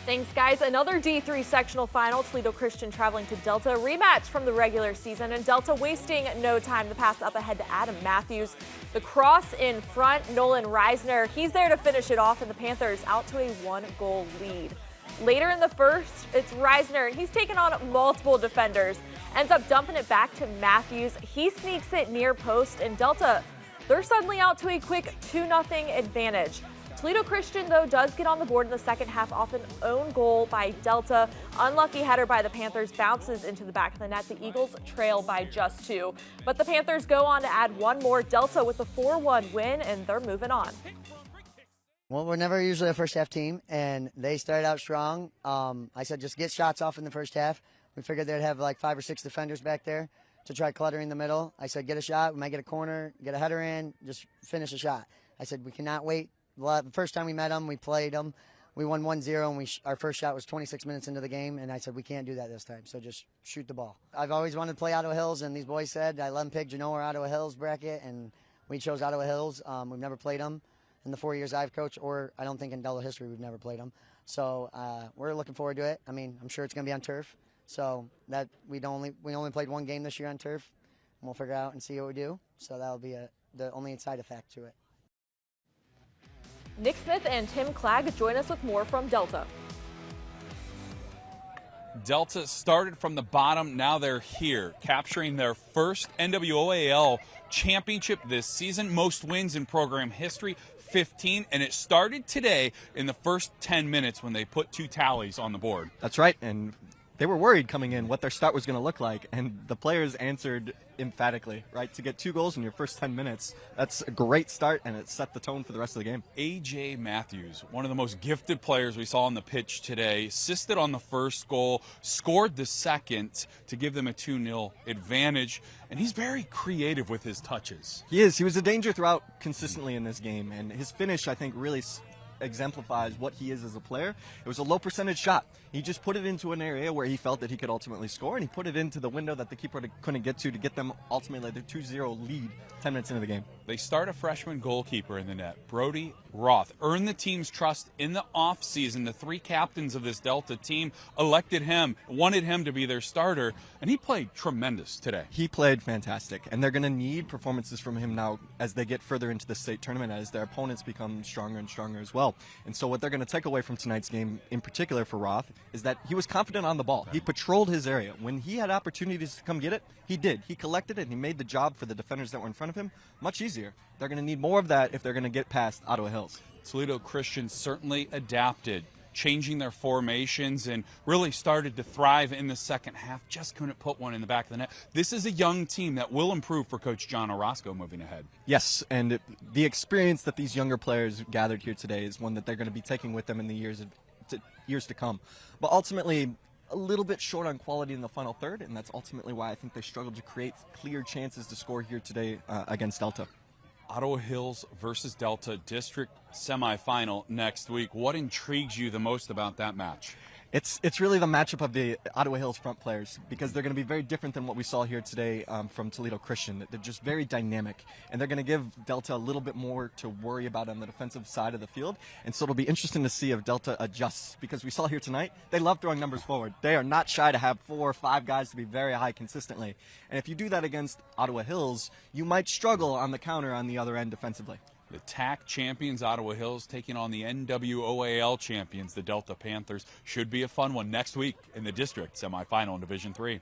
Thanks, guys. Another D3 sectional final. Toledo Christian traveling to Delta. Rematch from the regular season, and Delta wasting no time. The pass up ahead to Adam Matthews. The cross in front, Nolan Reisner. He's there to finish it off, and the Panthers out to a 1-goal lead. Later in the first, it's Reisner, and he's taken on multiple defenders. Ends up dumping it back to Matthews. He sneaks it near post, and Delta, they're suddenly out to a quick 2-0 advantage. Toledo Christian, though, does get on the board in the second half off an own goal by Delta. Unlucky header by the Panthers bounces into the back of the net. The Eagles trail by just 2. But the Panthers go on to add one more. Delta with the 4-1 win, and they're moving on. Well, we're never usually a first-half team, and they started out strong. I said just get shots off in the first half. We figured they'd have like 5 or 6 defenders back there to try cluttering the middle. I said get a shot. We might get a corner, get a header in, just finish a shot. I said we cannot wait. The first time we met them, we played them. We won 1-0, and our first shot was 26 minutes into the game, and I said, we can't do that this time, so just shoot the ball. I've always wanted to play Ottawa Hills, and these boys said, I let them pick Genoa or Ottawa Hills bracket, and we chose Ottawa Hills. We've never played them in the 4 years I've coached, or I don't think in Delta history we've never played them. So we're looking forward to it. I mean, I'm sure it's going to be on turf, so that we only played one game this year on turf, and we'll figure out and see what we do. So that'll be the only side effect to it. Nick Smith and Tim Clagg join us with more from Delta. Delta started from the bottom. Now they're here, capturing their first NWOAL championship this season. Most wins in program history, 15. And it started today in the first 10 minutes when they put 2 tallies on the board. That's right. And they were worried coming in what their start was going to look like, and the players answered emphatically, right? To get 2 goals in your first 10 minutes, that's a great start, and it set the tone for the rest of the game. A.J. Matthews, one of the most gifted players we saw on the pitch today, assisted on the first goal, scored the second to give them a 2-0 advantage, and he's very creative with his touches. He is. He was a danger throughout consistently in this game, and his finish, I think, really exemplifies what he is as a player. It was a low percentage shot. He just put it into an area where he felt that he could ultimately score, and he put it into the window that the keeper couldn't get to get them ultimately their 2-0 lead 10 minutes into the game. They start a freshman goalkeeper in the net. Brody Roth earned the team's trust in the offseason. The 3 captains of this Delta team elected him, wanted him to be their starter, and he played tremendous today. He played fantastic, and they're going to need performances from him now as they get further into the state tournament, as their opponents become stronger and stronger as well. And so what they're going to take away from tonight's game, in particular for Roth, is that he was confident on the ball. He patrolled his area. When he had opportunities to come get it, he did. He collected it, and he made the job for the defenders that were in front of him much easier. They're going to need more of that if they're going to get past Ottawa Hills. Toledo Christian certainly adapted, changing their formations, and really started to thrive in the second half. Just couldn't put one in the back of the net. This is a young team that will improve for Coach John Orozco moving ahead. Yes, and the experience that these younger players gathered here today is one that they're going to be taking with them in the years to come. But ultimately, a little bit short on quality in the final third, and that's ultimately why I think they struggled to create clear chances to score here today against Delta. Ottawa Hills versus Delta district semifinal next week. What intrigues you the most about that match? It's really the matchup of the Ottawa Hills front players, because they're going to be very different than what we saw here today from Toledo Christian. They're just very dynamic, and they're going to give Delta a little bit more to worry about on the defensive side of the field. And so it'll be interesting to see if Delta adjusts, because we saw here tonight, they love throwing numbers forward. They are not shy to have 4 or 5 guys to be very high consistently. And if you do that against Ottawa Hills, you might struggle on the counter on the other end defensively. The TAC champions, Ottawa Hills, taking on the NWOAL champions, the Delta Panthers. Should be a fun one next week in the district semifinal in Division 3.